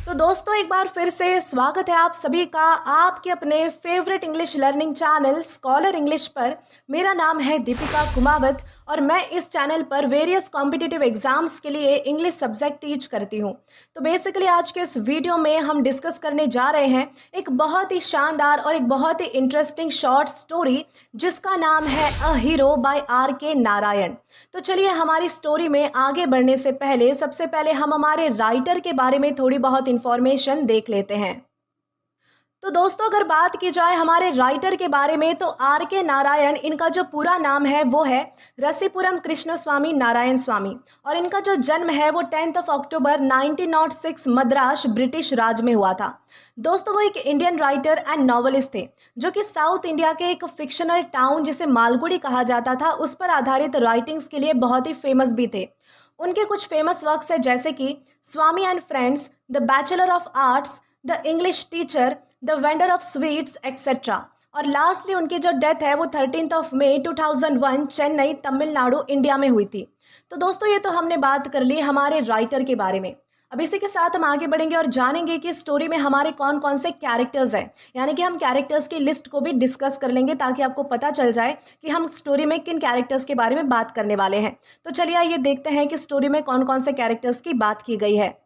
तो दोस्तों एक बार फिर से स्वागत है आप सभी का आपके अपने favourite English learning channel scholar English पर। मेरा नाम है दीपिका कुमावत और मैं इस चैनल पर वेरियस कॉम्पिटिटिव एग्जाम्स के लिए इंग्लिश सब्जेक्ट टीच करती हूँ। तो बेसिकली आज के इस वीडियो में हम डिस्कस करने जा रहे हैं एक बहुत ही शानदार और एक बहुत ही इंटरेस्टिंग शॉर्ट स्टोरी जिसका नाम है a hero bye R.K. Narayan. तो चलिए हमारी स्टोरी में आगे बढ़ने से पहले सबसे पहले हम हमारे राइटर के बारे में थोड़ी बहुत इंफॉर्मेशन देख लेते हैं। तो दोस्तों अगर बात की जाए हमारे राइटर के बारे में तो R.K. नारायण, इनका जो पूरा नाम है वो है रसीपुरम कृष्ण स्वामी नारायण स्वामी और इनका जो जन्म है वो 10 अक्टूबर 1906 मद्रास ब्रिटिश राज में हुआ था। दोस्तों वो एक इंडियन राइटर एंड नॉवलिस्ट थे जो कि साउथ इंडिया के एक फिक्शनल टाउन जिसे मालगुडी कहा जाता था उस पर आधारित राइटिंग्स के लिए बहुत ही फेमस भी थे। उनके कुछ फेमस वर्क्स है जैसे कि Swami and friends, the bachelor of arts, the English teacher, the vendor of sweets etcetera. और लास्टली उनकी जो डेथ है वो 13 मई 2001 चेन्नई तमिलनाडु इंडिया में हुई थी। तो दोस्तों ये तो हमने बात कर ली हमारे राइटर के बारे में। अब इसी के साथ हम आगे बढ़ेंगे और जानेंगे कि स्टोरी में हमारे कौन कौन से कैरेक्टर्स हैं, यानी कि हम कैरेक्टर्स की लिस्ट को भी डिस्कस कर लेंगे ताकि आपको पता चल जाए कि हम स्टोरी में किन कैरेक्टर्स के बारे में बात करने वाले हैं। तो चलिए आइए देखते हैं कि स्टोरी में कौन कौन से कैरेक्टर्स की बात की गई है।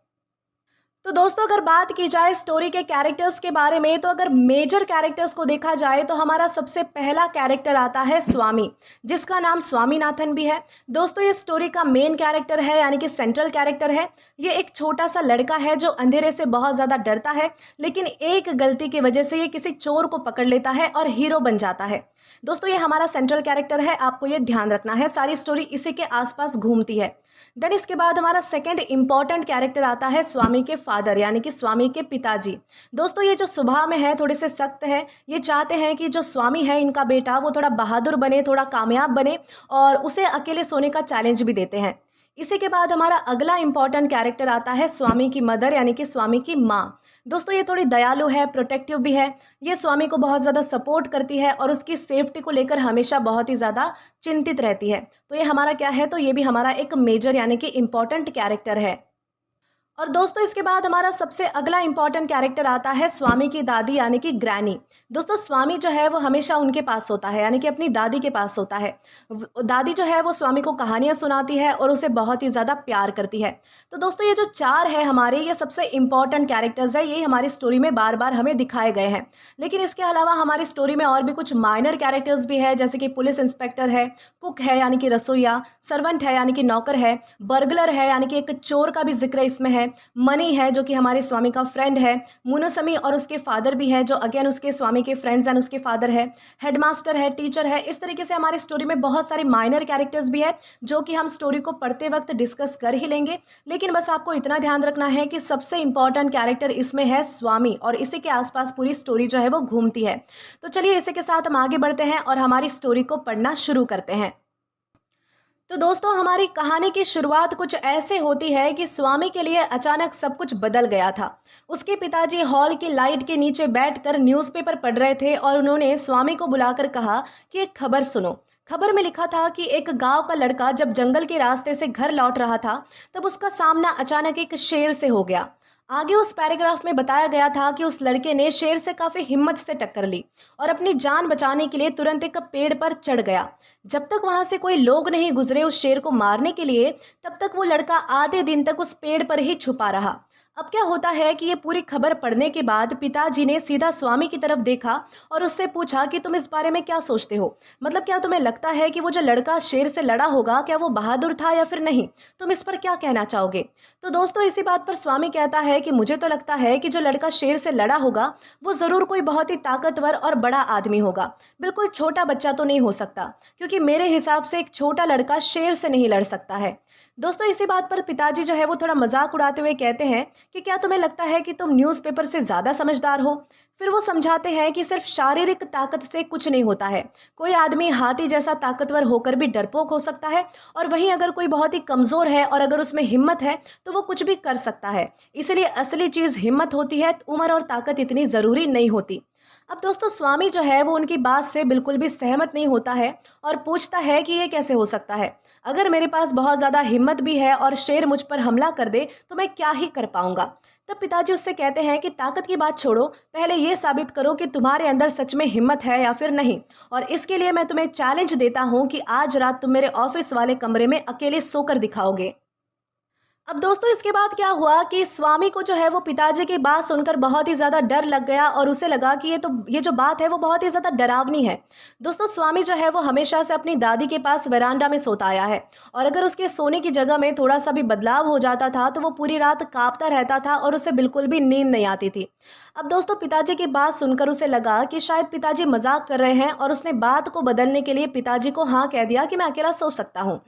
तो दोस्तों अगर बात की जाए स्टोरी के कैरेक्टर्स के बारे में तो अगर मेजर कैरेक्टर्स को देखा जाए तो हमारा सबसे पहला कैरेक्टर आता है स्वामी, जिसका नाम स्वामीनाथन भी है। दोस्तों ये स्टोरी का मेन कैरेक्टर है, यानी कि सेंट्रल कैरेक्टर है। ये एक छोटा सा लड़का है जो अंधेरे से बहुत ज़्यादा डरता है, लेकिन एक गलती की वजह से ये किसी चोर को पकड़ लेता है और हीरो बन जाता है। दोस्तों ये हमारा सेंट्रल कैरेक्टर है, आपको ये ध्यान रखना है, सारी स्टोरी इसी के आसपास घूमती है। देन इसके बाद हमारा सेकंड इंपॉर्टेंट कैरेक्टर आता है स्वामी के फादर, यानी कि स्वामी के पिताजी। दोस्तों ये जो स्वभाव में है थोड़े से सख्त है, ये चाहते हैं कि जो स्वामी है इनका बेटा वो थोड़ा बहादुर बने, थोड़ा कामयाब बने और उसे अकेले सोने का चैलेंज भी देते हैं। इसी के बाद हमारा अगला इंपॉर्टेंट कैरेक्टर आता है स्वामी की मदर, यानी कि स्वामी की माँ। दोस्तों ये थोड़ी दयालु है, प्रोटेक्टिव भी है, ये स्वामी को बहुत ज़्यादा सपोर्ट करती है और उसकी सेफ्टी को लेकर हमेशा बहुत ही ज़्यादा चिंतित रहती है। तो ये हमारा क्या है, तो ये भी हमारा एक मेजर यानी कि इम्पॉर्टेंट कैरेक्टर है। और दोस्तों इसके बाद हमारा सबसे अगला इंपॉर्टेंट कैरेक्टर आता है स्वामी की दादी, यानी कि ग्रैनी। दोस्तों स्वामी जो है वो हमेशा उनके पास होता है, यानी कि अपनी दादी के पास होता है। दादी जो है वो स्वामी को कहानियाँ सुनाती है और उसे बहुत ही ज़्यादा प्यार करती है। तो दोस्तों ये जो चार है हमारे, ये सबसे इंपॉर्टेंट कैरेक्टर्स है, ये हमारी स्टोरी में बार बार हमें दिखाए गए हैं। लेकिन इसके अलावा हमारी स्टोरी में और भी कुछ माइनर कैरेक्टर्स भी है, जैसे कि पुलिस इंस्पेक्टर है, कुक है यानी कि रसोइया, सर्वेंट है यानी कि नौकर है, बर्गलर है यानी कि एक चोर का भी जिक्र इसमें है, मनी है जो कि हमारे स्वामी का फ्रेंड है, मुनसमी और उसके फादर भी है जो अगेन उसके स्वामी के फ्रेंड्स एंड उसके फादर है, हेडमास्टर है, टीचर है। इस तरीके से हमारी स्टोरी में बहुत सारे माइनर कैरेक्टर्स भी है जो कि हम स्टोरी को पढ़ते वक्त डिस्कस कर ही लेंगे। लेकिन बस आपको इतना ध्यान रखना है कि सबसे इंपॉर्टेंट कैरेक्टर इसमें है स्वामी और इसी के आसपास पूरी स्टोरी जो है वो घूमती है। तो चलिए इसी के साथ हम आगे बढ़ते हैं और हमारी स्टोरी को पढ़ना शुरू करते हैं। तो दोस्तों हमारी कहानी की शुरुआत कुछ ऐसे होती है कि स्वामी के लिए अचानक सब कुछ बदल गया था। उसके पिताजी हॉल की लाइट के नीचे बैठकर न्यूज़पेपर पढ़ रहे थे और उन्होंने स्वामी को बुलाकर कहा कि एक खबर सुनो। खबर में लिखा था कि एक गांव का लड़का जब जंगल के रास्ते से घर लौट रहा था तब उसका सामना अचानक एक शेर से हो गया। आगे उस पैराग्राफ में बताया गया था कि उस लड़के ने शेर से काफ़ी हिम्मत से टक्कर ली और अपनी जान बचाने के लिए तुरंत एक पेड़ पर चढ़ गया। जब तक वहां से कोई लोग नहीं गुजरे उस शेर को मारने के लिए, तब तक वो लड़का आधे दिन तक उस पेड़ पर ही छुपा रहा। अब क्या होता है कि ये पूरी खबर पढ़ने के बाद पिताजी ने सीधा स्वामी की तरफ देखा और उससे पूछा कि तुम इस बारे में क्या सोचते हो, मतलब क्या तुम्हें लगता है कि वो जो लड़का शेर से लड़ा होगा क्या वो बहादुर था या फिर नहीं, तुम इस पर क्या कहना चाहोगे। तो दोस्तों इसी बात पर स्वामी कहता है कि मुझे तो लगता है कि जो लड़का शेर से लड़ा होगा वो ज़रूर कोई बहुत ही ताकतवर और बड़ा आदमी होगा, बिल्कुल छोटा बच्चा तो नहीं हो सकता, क्योंकि मेरे हिसाब से एक छोटा लड़का शेर से नहीं लड़ सकता है। दोस्तों इसी बात पर पिताजी जो है वो थोड़ा मजाक उड़ाते हुए कहते हैं कि क्या तुम्हें लगता है कि तुम न्यूज़पेपर से ज़्यादा समझदार हो। फिर वो समझाते हैं कि सिर्फ शारीरिक ताकत से कुछ नहीं होता है, कोई आदमी हाथी जैसा ताकतवर होकर भी डरपोक हो सकता है और वहीं अगर कोई बहुत ही कमज़ोर है और अगर उसमें हिम्मत है तो वो कुछ भी कर सकता है। इसलिए असली चीज़ हिम्मत होती है, उम्र और ताकत इतनी ज़रूरी नहीं होती। अब दोस्तों स्वामी जो है वो उनकी बात से बिल्कुल भी सहमत नहीं होता है और पूछता है कि ये कैसे हो सकता है। अगर मेरे पास बहुत ज़्यादा हिम्मत भी है और शेर मुझ पर हमला कर दे तो मैं क्या ही कर पाऊंगा। तब पिताजी उससे कहते हैं कि ताकत की बात छोड़ो, पहले ये साबित करो कि तुम्हारे अंदर सच में हिम्मत है या फिर नहीं। और इसके लिए मैं तुम्हें चैलेंज देता हूँ कि आज रात तुम मेरे ऑफिस वाले कमरे में अकेले सोकर दिखाओगे। अब दोस्तों इसके बाद क्या हुआ कि स्वामी को जो है वो पिताजी की बात सुनकर बहुत ही ज़्यादा डर लग गया और उसे लगा कि ये जो बात है वो बहुत ही ज़्यादा डरावनी है। दोस्तों स्वामी जो है वो हमेशा से अपनी दादी के पास वरांडा में सोता आया है और अगर उसके सोने की जगह में थोड़ा सा भी बदलाव हो जाता था तो वो पूरी रात कांपता रहता था और उसे बिल्कुल भी नींद नहीं आती थी। अब दोस्तों पिताजी की बात सुनकर उसे लगा कि शायद पिताजी मजाक कर रहे हैं और उसने बात को बदलने के लिए पिताजी को हाँ कह दिया कि मैं अकेला सो सकता हूँ।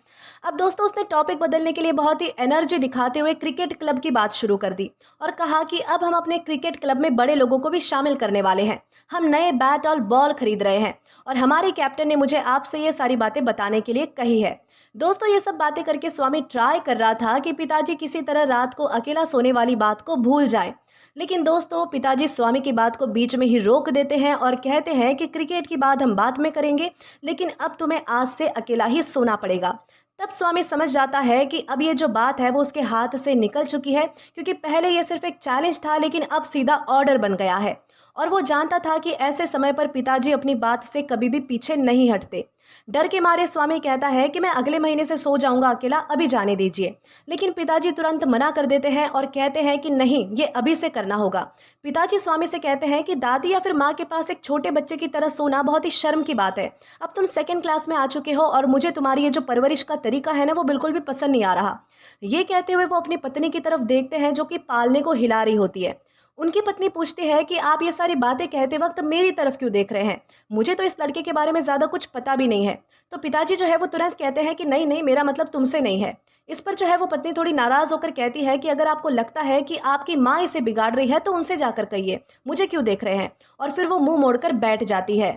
अब दोस्तों उसने टॉपिक बदलने के लिए बहुत ही एनर्जी दिखाते हुए क्रिकेट क्लब की बात शुरू कर दी और कहा कि अब हम अपने क्रिकेट क्लब में बड़े लोगों को भी शामिल करने वाले हैं। हम नए बैट और बॉल खरीद रहे हैं और हमारे कैप्टन ने मुझे आपसे ये सारी बातें बताने के लिए कही है। दोस्तों ये सब बातें करके स्वामी ट्राई कर रहा था कि पिताजी किसी तरह रात को अकेला सोने वाली बात को भूल जाए। लेकिन दोस्तों पिताजी स्वामी की बात को बीच में ही रोक देते हैं और कहते हैं कि क्रिकेट की बात हम बाद में करेंगे, लेकिन अब तुम्हें आज से अकेला ही सोना पड़ेगा। तब स्वामी समझ जाता है कि अब ये जो बात है वो उसके हाथ से निकल चुकी है, क्योंकि पहले ये सिर्फ एक चैलेंज था लेकिन अब सीधा ऑर्डर बन गया है। और वो जानता था कि ऐसे समय पर पिताजी अपनी बात से कभी भी पीछे नहीं हटते। डर के मारे स्वामी कहता है कि मैं अगले महीने से सो जाऊंगा अकेला, अभी जाने दीजिए। लेकिन पिताजी तुरंत मना कर देते हैं और कहते हैं कि नहीं, ये अभी से करना होगा। पिताजी स्वामी से कहते हैं कि दादी या फिर माँ के पास एक छोटे बच्चे की तरह सोना बहुत ही शर्म की बात है। अब तुम सेकंड क्लास में आ चुके हो और मुझे तुम्हारी ये जो परवरिश का तरीका है ना वो बिल्कुल भी पसंद नहीं आ रहा। ये कहते हुए वो अपनी पत्नी की तरफ देखते हैं जो कि पालने को हिला रही होती है। उनकी पत्नी पूछती है कि आप ये सारी बातें कहते वक्त मेरी तरफ क्यों देख रहे हैं, मुझे तो इस लड़के के बारे में ज़्यादा कुछ पता भी नहीं है। तो पिताजी जो है वो तुरंत कहते हैं कि नहीं नहीं, मेरा मतलब तुमसे नहीं है। इस पर जो है वो पत्नी थोड़ी नाराज़ होकर कहती है कि अगर आपको लगता है कि आपकी माँ इसे बिगाड़ रही है तो उनसे जाकर कहिए, मुझे क्यों देख रहे हैं। और फिर वो मुंह मोड़कर बैठ जाती है।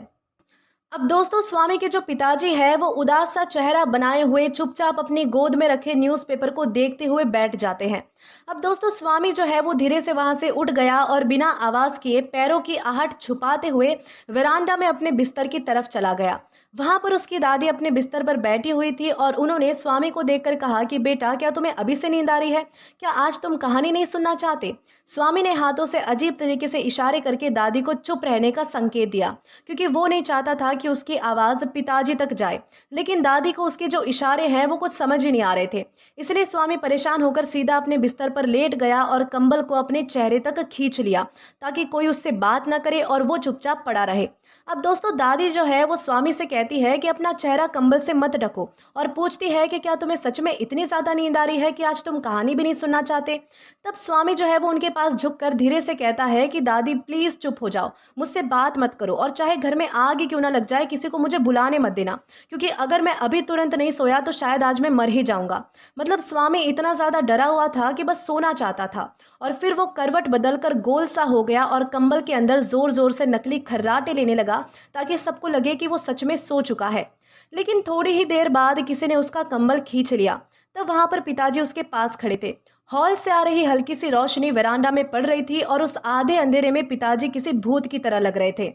अब दोस्तों स्वामी के जो पिताजी है वो उदास सा चेहरा बनाए हुए चुपचाप अपनी गोद में रखे न्यूज़पेपर को देखते हुए बैठ जाते हैं। अब दोस्तों स्वामी जो है वो धीरे से वहां से उठ गया और बिना आवाज किए पैरों की आहट छुपाते हुए वरांडा में अपने बिस्तर की तरफ चला गया। वहां पर उसकी दादी अपने बिस्तर पर बैठी हुई थी और उन्होंने स्वामी को देखकर कहा कि बेटा, क्या तुम्हें अभी से नींद आ रही है? क्या आज तुम कहानी नहीं सुनना चाहते? स्वामी ने हाथों से अजीब तरीके से इशारे करके दादी को चुप रहने का संकेत दिया, क्योंकि वो नहीं चाहता था कि उसकी आवाज़ पिताजी तक जाए। लेकिन दादी को उसके जो इशारे हैं वो कुछ समझ ही नहीं आ रहे थे। इसलिए स्वामी परेशान होकर सीधा अपने बिस्तर पर लेट गया और कंबल को अपने चेहरे तक खींच लिया ताकि कोई उससे बात ना करे और वो चुपचाप पड़ा रहे। अब दोस्तों दादी जो है वो स्वामी से कहती है कि अपना चेहरा कंबल से मत ढको और पूछती है कि क्या तुम्हें सच में इतनी ज़्यादा नींद आ रही है कि आज तुम कहानी भी नहीं सुनना चाहते? तब स्वामी जो है वो उनके पास झुककर धीरे से कहता है कि दादी प्लीज़ चुप हो जाओ, मुझसे बात मत करो और चाहे घर में आग ही क्यों ना लग जाए किसी को मुझे बुलाने मत देना, क्योंकि अगर मैं अभी तुरंत नहीं सोया तो शायद आज मैं मर ही जाऊंगा। मतलब स्वामी इतना ज़्यादा डरा हुआ था कि बस सोना चाहता था। और फिर वो करवट बदलकर गोल सा हो गया और कंबल के अंदर जोर जोर से नकली खर्राटे लेने लगा ताकि सबको लगे कि वो सच में सो चुका है। लेकिन थोड़ी ही देर बाद किसी ने उसका कंबल खींच लिया। तब वहां पर पिताजी उसके पास खड़े थे। हॉल से आ रही हल्की सी रोशनी वरांडा में पड़ रही थी और उस आधे अंधेरे में पिताजी किसी भूत की तरह लग रहे थे।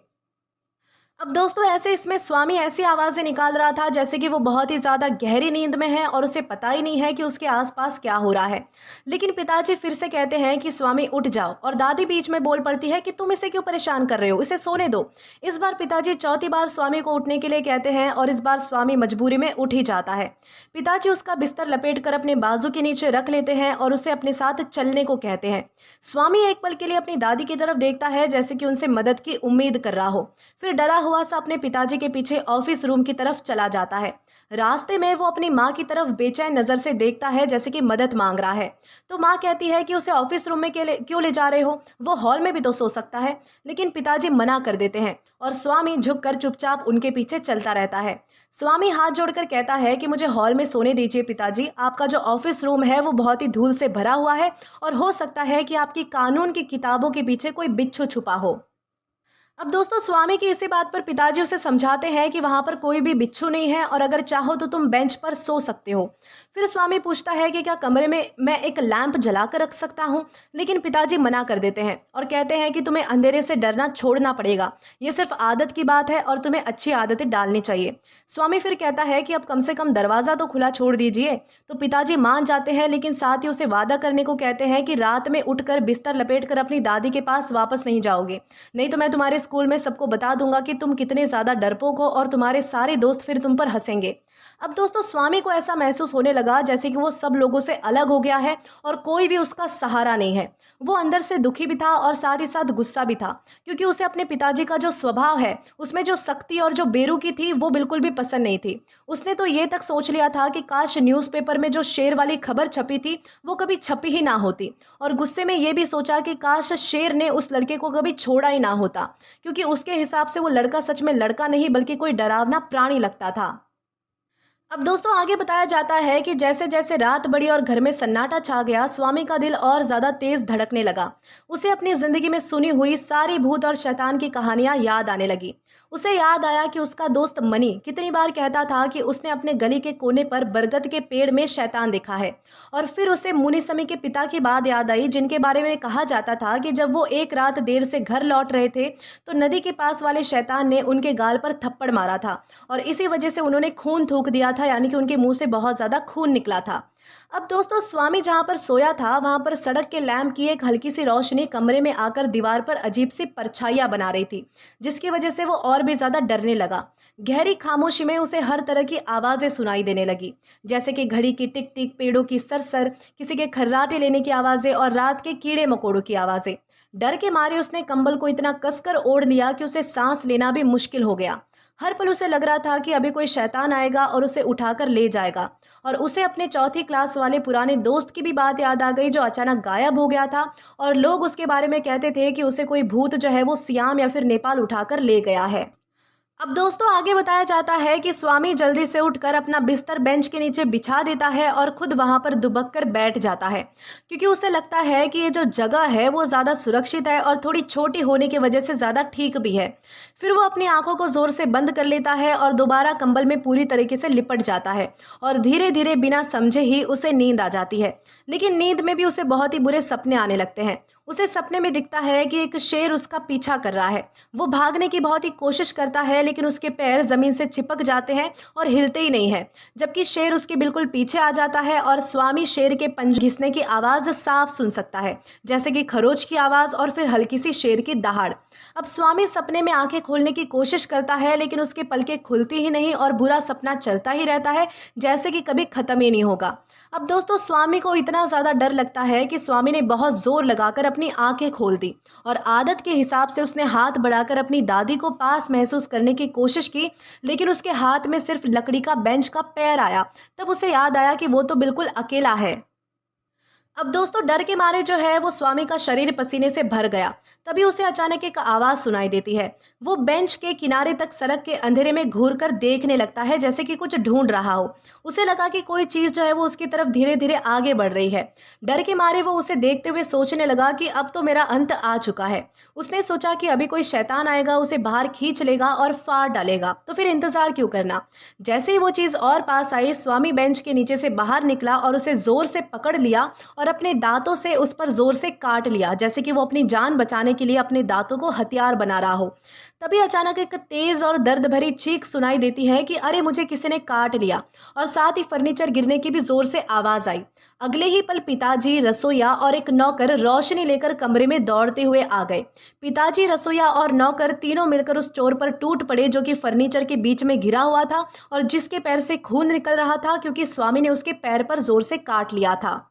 अब दोस्तों ऐसे इसमें स्वामी ऐसी आवाज़ें निकाल रहा था जैसे कि वो बहुत ही ज़्यादा गहरी नींद में है और उसे पता ही नहीं है कि उसके आसपास क्या हो रहा है। लेकिन पिताजी फिर से कहते हैं कि स्वामी उठ जाओ और दादी बीच में बोल पड़ती है कि तुम इसे क्यों परेशान कर रहे हो, इसे सोने दो। इस बार पिताजी चौथी बार स्वामी को उठने के लिए कहते हैं और इस बार स्वामी मजबूरी में उठ ही जाता है। पिताजी उसका बिस्तर लपेट कर अपने बाजू के नीचे रख लेते हैं और उसे अपने साथ चलने को कहते हैं। स्वामी एक पल के लिए अपनी दादी की तरफ देखता है जैसे कि उनसे मदद की उम्मीद कर रहा हो, फिर डरा हुआ सा अपने पिताजी के पीछे ऑफिस रूम की तरफ चला जाता है। रास्ते में वो अपनी माँ की तरफ बेचैन नजर से देखता है जैसे कि मदद मांग रहा है। तो माँ कहती है कि उसे ऑफिस रूम में क्यों ले जा रहे हो, वो हॉल में भी तो सो सकता है। लेकिन पिताजी मना कर देते हैं और स्वामी झुककर चुपचाप उनके पीछे चलता रहता है। स्वामी हाथ जोड़कर कहता है कि मुझे हॉल में सोने दीजिए पिताजी, आपका जो ऑफिस रूम है वो बहुत ही धूल से भरा हुआ है और हो सकता है कि आपकी कानून की किताबों के पीछे कोई बिच्छू छुपा हो। अब दोस्तों स्वामी की इसी बात पर पिताजी उसे समझाते हैं कि वहां पर कोई भी बिच्छू नहीं है और अगर चाहो तो तुम बेंच पर सो सकते हो। फिर स्वामी पूछता है कि क्या कमरे में मैं एक लैंप जलाकर रख सकता हूँ, लेकिन पिताजी मना कर देते हैं और कहते हैं कि तुम्हें अंधेरे से डरना छोड़ना पड़ेगा। ये सिर्फ आदत की बात है और तुम्हें अच्छी आदतें डालनी चाहिए। स्वामी फिर कहता है कि अब कम से कम दरवाज़ा तो खुला छोड़ दीजिए। तो पिताजी मान जाते हैं, लेकिन साथ ही उसे वादा करने को कहते हैं कि रात में उठकर बिस्तर लपेटकर अपनी दादी के पास वापस नहीं जाओगे, नहीं तो मैं तुम्हारे स्कूल में सबको बता दूंगा कि तुम कितने ज़्यादा डरपोक हो और तुम्हारे सारे दोस्त फिर तुम पर हंसेंगे। अब दोस्तों स्वामी को ऐसा महसूस होने लगा जैसे कि वो सब लोगों से अलग हो गया है और कोई भी उसका सहारा नहीं है। वो अंदर से दुखी भी था और साथ ही साथ गुस्सा भी था, क्योंकि उसे अपने पिताजी का जो स्वभाव है उसमें जो सख्ती और जो बेरुखी थी वो बिल्कुल भी पसंद नहीं थी। उसने तो ये तक सोच लिया था कि काश न्यूज़पेपर में जो शेर वाली खबर छपी थी वो कभी छपी ही ना होती, और गुस्से में ये भी सोचा कि काश शेर ने उस लड़के को कभी छोड़ा ही ना होता, क्योंकि उसके हिसाब से वो लड़का सच में लड़का नहीं बल्कि कोई डरावना प्राणी लगता था। अब दोस्तों आगे बताया जाता है कि जैसे जैसे रात बढ़ी और घर में सन्नाटा छा गया, स्वामी का दिल और ज़्यादा तेज धड़कने लगा। उसे अपनी ज़िंदगी में सुनी हुई सारी भूत और शैतान की कहानियां याद आने लगी। उसे याद आया कि उसका दोस्त मनी कितनी बार कहता था कि उसने अपने गली के कोने पर बरगद के पेड़ में शैतान देखा है। और फिर उसे मुनि समी के पिता की बात याद आई, जिनके बारे में कहा जाता था कि जब वो एक रात देर से घर लौट रहे थे तो नदी के पास वाले शैतान ने उनके गाल पर थप्पड़ मारा था और इसी वजह से उन्होंने खून थूक दिया था, यानी कि उनके मुंह से बहुत ज़्यादा खून निकला था। अब दोस्तों स्वामी जहां पर सोया था वहां पर सड़क के लैंप की एक हल्की सी रोशनी कमरे में आकर दीवार पर अजीब सी परछाइयां बना रही थी, जिसकी वजह से वो और भी ज्यादा डरने लगा। गहरी खामोशी में उसे हर तरह की आवाजें सुनाई देने लगी, जैसे कि घड़ी की टिक टिक, पेड़ों की सरसर, किसी के खर्राटे लेने की आवाजें और रात के कीड़े मकोड़ों की आवाजें। डर के मारे उसने कंबल को इतना कसकर ओढ़ लिया कि उसे सांस लेना भी मुश्किल हो गया। हर पल उसे लग रहा था कि अभी कोई शैतान आएगा और उसे उठाकर ले जाएगा। और उसे अपने चौथी क्लास वाले पुराने दोस्त की भी बात याद आ गई, जो अचानक गायब हो गया था और लोग उसके बारे में कहते थे कि उसे कोई भूत जो है वो सियाम या फिर नेपाल उठाकर ले गया है। अब दोस्तों आगे बताया जाता है कि स्वामी जल्दी से उठकर अपना बिस्तर बेंच के नीचे बिछा देता है और खुद वहां पर दुबक कर बैठ जाता है, क्योंकि उसे लगता है कि ये जो जगह है वो ज़्यादा सुरक्षित है और थोड़ी छोटी होने की वजह से ज़्यादा ठीक भी है। फिर वो अपनी आंखों को ज़ोर से बंद कर लेता है और दोबारा कंबल में पूरी तरीके से लिपट जाता है और धीरे धीरे बिना समझे ही उसे नींद आ जाती है। लेकिन नींद में भी उसे बहुत ही बुरे सपने आने लगते हैं। उसे सपने में दिखता है कि एक शेर उसका पीछा कर रहा है। वो भागने की बहुत ही कोशिश करता है, लेकिन उसके पैर जमीन से चिपक जाते हैं और हिलते ही नहीं है, जबकि शेर उसके बिल्कुल पीछे आ जाता है और स्वामी शेर के पंज घिसने की आवाज़ साफ सुन सकता है, जैसे कि खरोच की आवाज़ और फिर हल्की सी शेर की दहाड़। अब स्वामी सपने में आंखें खोलने की कोशिश करता है, लेकिन उसके पलकें खुलती ही नहीं और बुरा सपना चलता ही रहता है, जैसे कि कभी ख़त्म ही नहीं होगा। अब दोस्तों स्वामी को इतना ज़्यादा डर लगता है कि स्वामी ने बहुत ज़ोर लगाकर अपनी आंखें खोल दी और आदत के हिसाब से उसने हाथ बढ़ाकर अपनी दादी को पास महसूस करने की कोशिश की, लेकिन उसके हाथ में सिर्फ लकड़ी का बेंच का पैर आया। तब उसे याद आया कि वो तो बिल्कुल अकेला है। अब दोस्तों डर के मारे जो है वो स्वामी का शरीर पसीने से भर गया। तभी उसे अचानक एक आवाज़ सुनाई देती है। वो बेंच के किनारे तक सड़क के अंधेरे में घूरकर देखने लगता है, जैसे कि कुछ ढूंढ रहा हो। उसे लगा कि कोई चीज़ जो है वो उसकी तरफ धीरे धीरे आगे बढ़ रही है। डर के मारे वो उसे देखते हुए सोचने लगा कि अब तो मेरा अंत आ चुका है। उसने सोचा कि अभी कोई शैतान आएगा, उसे बाहर खींच लेगा और फाड़ डालेगा, तो फिर इंतज़ार क्यों करना। जैसे ही वो चीज़ और पास आई, स्वामी बेंच के नीचे से बाहर निकला और उसे ज़ोर से पकड़ लिया और अपने दांतों से उस पर जोर से काट लिया, जैसे कि वो अपनी जान बचाने के लिए अपने दांतों को हथियार बना रहा हो। तभी अचानक एक तेज और दर्द भरी चीख सुनाई देती है कि अरे मुझे किसी ने काट लिया, और साथ ही फर्नीचर गिरने की भी जोर से आवाज आई। अगले ही पल पिताजी, रसोईया और एक नौकर रोशनी लेकर कमरे में दौड़ते हुए आ गए। पिताजी, रसोईया और नौकर तीनों मिलकर उस चोर पर टूट पड़े, जो कि फर्नीचर के बीच में गिरा हुआ था और जिसके पैर से खून निकल रहा था, क्योंकि स्वामी ने उसके पैर पर जोर से काट लिया था।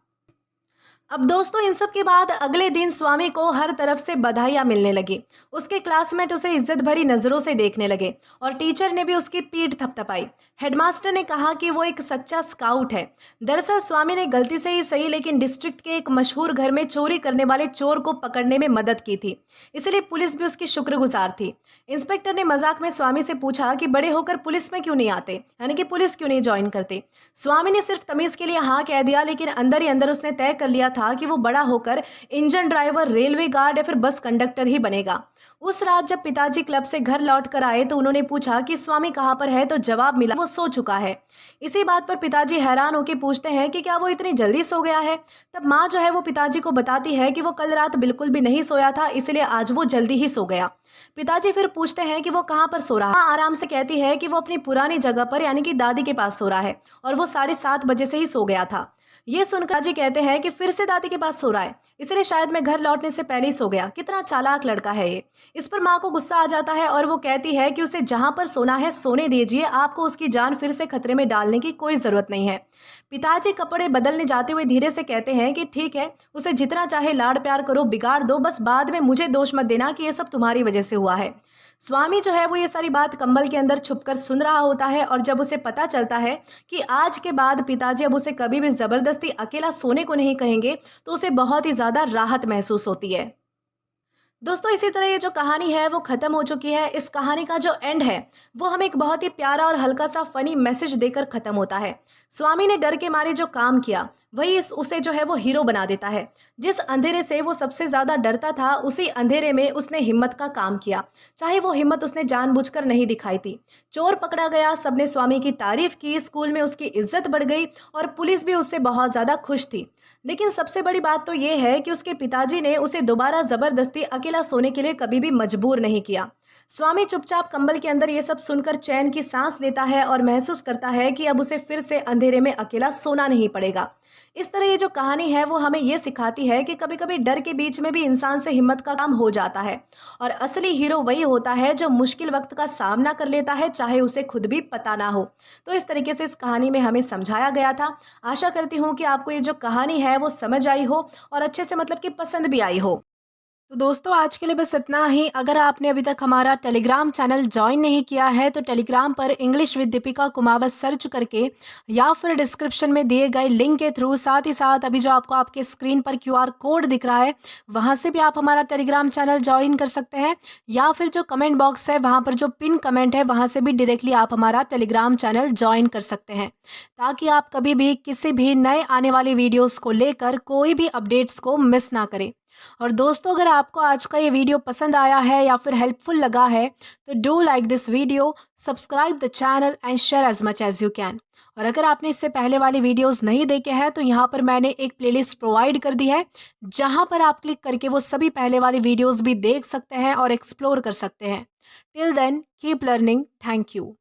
अब दोस्तों इन सब के बाद अगले दिन स्वामी को हर तरफ से बधाइयाँ मिलने लगी। उसके क्लासमेट उसे इज्जत भरी नज़रों से देखने लगे और टीचर ने भी उसकी पीठ थपथपाई। हेडमास्टर ने कहा कि वो एक सच्चा स्काउट है। दरअसल स्वामी ने गलती से ही सही, लेकिन डिस्ट्रिक्ट के एक मशहूर घर में चोरी करने वाले चोर को पकड़ने में मदद की थी, इसलिए पुलिस भी उसकी शुक्रगुजार थी। इंस्पेक्टर ने मजाक में स्वामी से पूछा कि बड़े होकर पुलिस में क्यों नहीं आते, यानी कि पुलिस क्यों नहीं ज्वाइन करते। स्वामी ने सिर्फ तमीज़ के लिए हाँ कह दिया, लेकिन अंदर ही अंदर उसने तय कर लिया था कि वो बड़ा होकर इंजन ड्राइवर, रेलवे गार्ड या फिर बस कंडक्टर ही बनेगा। उस रात जब पिताजी क्लब से घर लौट कर आए तो उन्होंने पूछा कि स्वामी कहाँ पर है, तो जवाब मिला वो सो चुका है। इसी बात पर पिताजी हैरान होकर पूछते हैं कि क्या वो इतनी जल्दी सो गया है। तब माँ जो है वो पिताजी को बताती है कि वो कल रात बिल्कुल भी नहीं सोया था, इसलिए आज वो जल्दी ही सो गया। पिताजी फिर पूछते हैं कि वो कहाँ पर सो रहा है। माँ आराम से कहती है कि वो अपनी पुरानी जगह पर यानी कि दादी के पास सो रहा है और वो 7:30 बजे से ही सो गया था। ये सुनकर जी कहते हैं कि फिर से दादी के पास सो रहा है, इसलिए शायद मैं घर लौटने से पहले ही सो गया। कितना चालाक लड़का है ये। इस पर माँ को गुस्सा आ जाता है और वो कहती है कि उसे जहां पर सोना है सोने दीजिए, आपको उसकी जान फिर से खतरे में डालने की कोई जरूरत नहीं है। पिताजी कपड़े बदलने जाते हुए धीरे से कहते हैं कि ठीक है, उसे जितना चाहे लाड प्यार करो, बिगाड़ दो, बस बाद में मुझे दोष मत देना कि ये सब तुम्हारी वजह से हुआ है। स्वामी जो है वो ये सारी बात कंबल के अंदर छुपकर सुन रहा होता है और जब उसे पता चलता है कि आज के बाद पिताजी अब उसे कभी भी जबरदस्ती अकेला सोने को नहीं कहेंगे, तो उसे बहुत ही ज्यादा राहत महसूस होती है। दोस्तों, इसी तरह ये जो कहानी है वो खत्म हो चुकी है। इस कहानी का जो एंड है वो हमें एक बहुत ही प्यारा और हल्का सा फनी मैसेज देकर खत्म होता है। स्वामी ने डर के मारे जो काम किया वही उसे जो है वो हीरो बना देता है। जिस अंधेरे से वो सबसे ज्यादा डरता था, उसी अंधेरे में उसने हिम्मत का काम किया, चाहे वो हिम्मत उसने जानबूझकर नहीं दिखाई थी। चोर पकड़ा गया, सबने स्वामी की तारीफ की, स्कूल में उसकी इज्जत बढ़ गई और पुलिस भी उससे बहुत ज्यादा खुश थी। लेकिन सबसे बड़ी बात तो ये है कि उसके पिताजी ने उसे दोबारा जबरदस्ती अकेला सोने के लिए कभी भी मजबूर नहीं किया। स्वामी चुपचाप कंबल के अंदर ये सब सुनकर चैन की सांस लेता है और महसूस करता है कि अब उसे फिर से अंधेरे में अकेला सोना नहीं पड़ेगा। इस तरह ये जो कहानी है वो हमें ये सिखाती है कि कभी कभी डर के बीच में भी इंसान से हिम्मत का काम हो जाता है और असली हीरो वही होता है जो मुश्किल वक्त का सामना कर लेता है, चाहे उसे खुद भी पता ना हो। तो इस तरीके से इस कहानी में हमें समझाया गया था। आशा करती हूँ कि आपको ये जो कहानी है वो समझ आई हो और अच्छे से मतलब कि पसंद भी आई हो। तो दोस्तों, आज के लिए बस इतना ही। अगर आपने अभी तक हमारा टेलीग्राम चैनल ज्वाइन नहीं किया है तो टेलीग्राम पर English with Deepika Kumawat search करके या फिर डिस्क्रिप्शन में दिए गए लिंक के थ्रू, साथ ही साथ अभी जो आपको आपके स्क्रीन पर QR कोड दिख रहा है वहां से भी आप हमारा टेलीग्राम चैनल ज्वाइन कर सकते हैं, या फिर जो कमेंट बॉक्स है वहां पर जो पिन कमेंट है वहां से भी डायरेक्टली आप हमारा टेलीग्राम चैनल ज्वाइन कर सकते हैं, ताकि आप कभी भी किसी भी नए आने वाली वीडियोस को लेकर कोई भी अपडेट्स को मिस ना करें। और दोस्तों, अगर आपको आज का ये वीडियो पसंद आया है या फिर हेल्पफुल लगा है तो do like this video, subscribe the channel and share as much as you can. और अगर आपने इससे पहले वाली वीडियोस नहीं देखे हैं तो यहाँ पर मैंने एक प्लेलिस्ट प्रोवाइड कर दी है, जहाँ पर आप क्लिक करके वो सभी पहले वाली वीडियोस भी देख सकते हैं और एक्सप्लोर कर सकते हैं। Till then keep learning. Thank you.